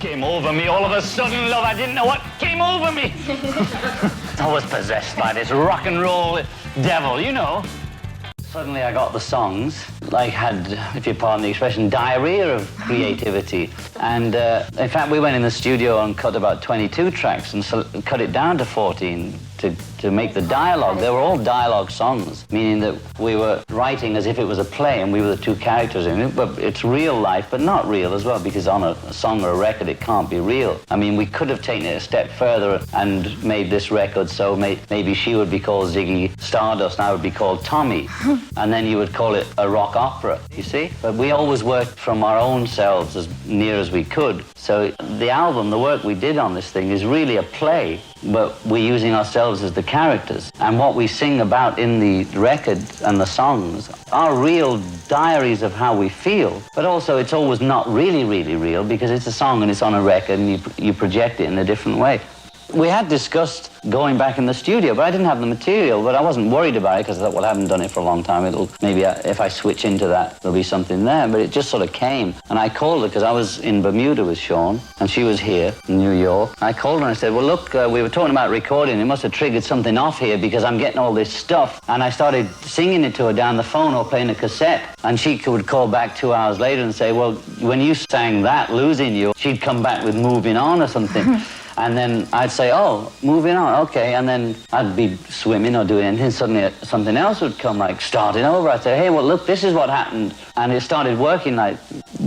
came over me all of a sudden, love. I didn't know what came over me. I was possessed by this rock and roll devil, you know. Suddenly I got the songs. I had, if you pardon the expression, diarrhea of creativity. And in fact, we went in the studio and cut about 22 tracks and cut it down to 14 to make the dialogue. They were all dialogue songs, meaning that we were writing as if it was a play and we were the two characters in it. But it's real life, but not real as well, because on a song or a record, it can't be real. I mean, we could have taken it a step further and made this record so maybe she would be called Ziggy Stardust and I would be called Tommy. And then you would call it a rock opera, you see? But we always worked from our own selves as near as we could. So the album, the work we did on this thing is really a play, but we're using ourselves as the characters. And what we sing about in the record and the songs are real diaries of how we feel. But also it's always not really, really real because it's a song and it's on a record and you project it in a different way. We had discussed going back in the studio, but I didn't have the material, but I wasn't worried about it because I thought, well, I haven't done it for a long time. Maybe if I switch into that, there'll be something there. But it just sort of came. And I called her because I was in Bermuda with Sean, and she was here in New York. I called her and I said, well, look, we were talking about recording. It must have triggered something off here because I'm getting all this stuff. And I started singing it to her down the phone or playing a cassette. And she would call back 2 hours later and say, well, when you sang that, Losing You, she'd come back with Moving On or something. And then I'd say, oh, moving on, okay. And then I'd be swimming or doing anything. Suddenly something else would come, like starting over. I'd say, hey, well, look, this is what happened. And it started working, like,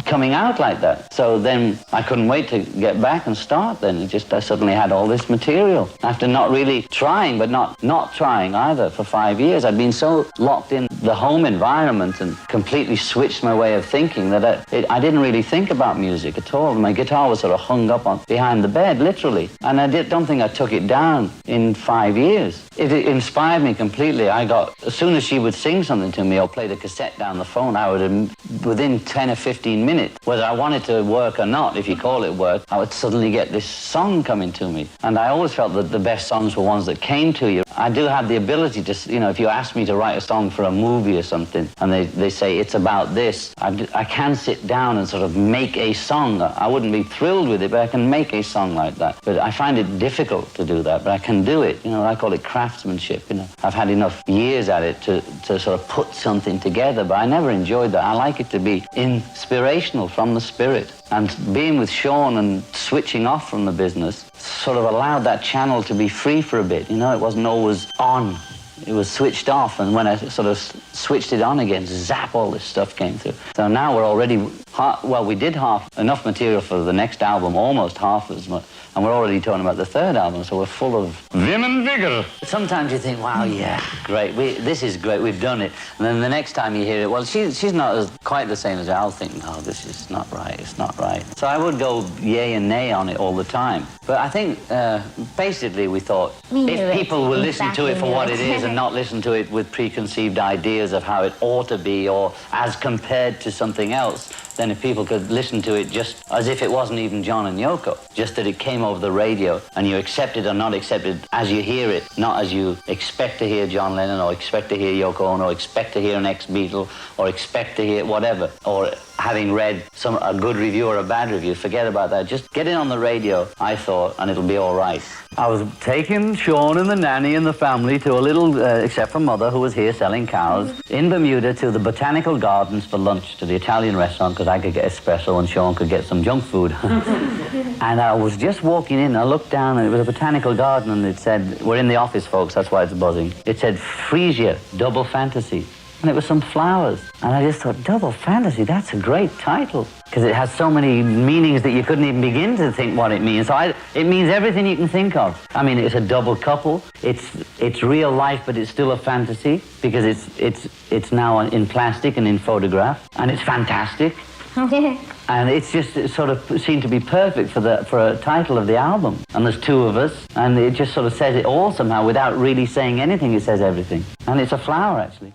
coming out like that. So then I couldn't wait to get back and start then. I suddenly had all this material. After not really trying, but not trying either for 5 years. I'd been so locked in the home environment and completely switched my way of thinking that I didn't really think about music at all. My guitar was sort of hung up behind the bed, literally. And I don't think I took it down in 5 years. It inspired me completely. As soon as she would sing something to me or play the cassette down the phone, I would, within 10 or 15 minutes, whether I wanted to work or not, if you call it work, I would suddenly get this song coming to me. And I always felt that the best songs were ones that came to you. I do have the ability to, you know, if you ask me to write a song for a movie or something, and they say it's about this, I can sit down and sort of make a song. I wouldn't be thrilled with it, but I can make a song like that. But I find it difficult to do that, but I can do it. You know, I call it craftsmanship, you know. I've had enough years at it to sort of put something together, but I never enjoyed that. I like it to be inspirational from the spirit. And being with Sean and switching off from the business sort of allowed that channel to be free for a bit. You know, it wasn't always on. It was switched off, and when I sort of switched it on again, zap, all this stuff came through. So now we're already, we did enough material for the next album, almost half as much, and we're already talking about the third album, so we're full of vim and vigor. Sometimes you think, wow, yeah, great, this is great, we've done it. And then the next time you hear it, well, she's not quite the same as I'll think, no, this is not right, it's not right. So I would go yay and nay on it all the time. But I think, basically, we thought, if people will listen to it for what it is and not listen to it with preconceived ideas of how it ought to be or as compared to something else, then if people could listen to it just as if it wasn't even John and Yoko, just that it came over the radio and you accept it or not accept it as you hear it, not as you expect to hear John Lennon or expect to hear Yoko Ono or expect to hear an ex-Beatle or expect to hear whatever, or having read a good review or a bad review. Forget about that. Just get it on the radio, I thought, and it'll be all right. I was taking Sean and the nanny and the family to a little, except for Mother, who was here selling cows, in Bermuda to the Botanical Gardens for lunch, to the Italian restaurant, because I could get espresso and Sean could get some junk food. And I was just walking in, I looked down, and it was a botanical garden, and it said, we're in the office, folks, that's why it's buzzing. It said, Frisia, Double Fantasy. And it was some flowers. And I just thought, Double Fantasy, that's a great title. Because it has so many meanings that you couldn't even begin to think what it means. So it means everything you can think of. I mean, it's a double couple. It's real life, but it's still a fantasy because it's now in plastic and in photograph. And it's fantastic. And it's just it sort of seemed to be perfect for a title of the album. And there's two of us, and it just sort of says it all somehow without really saying anything. It says everything. And it's a flower, actually.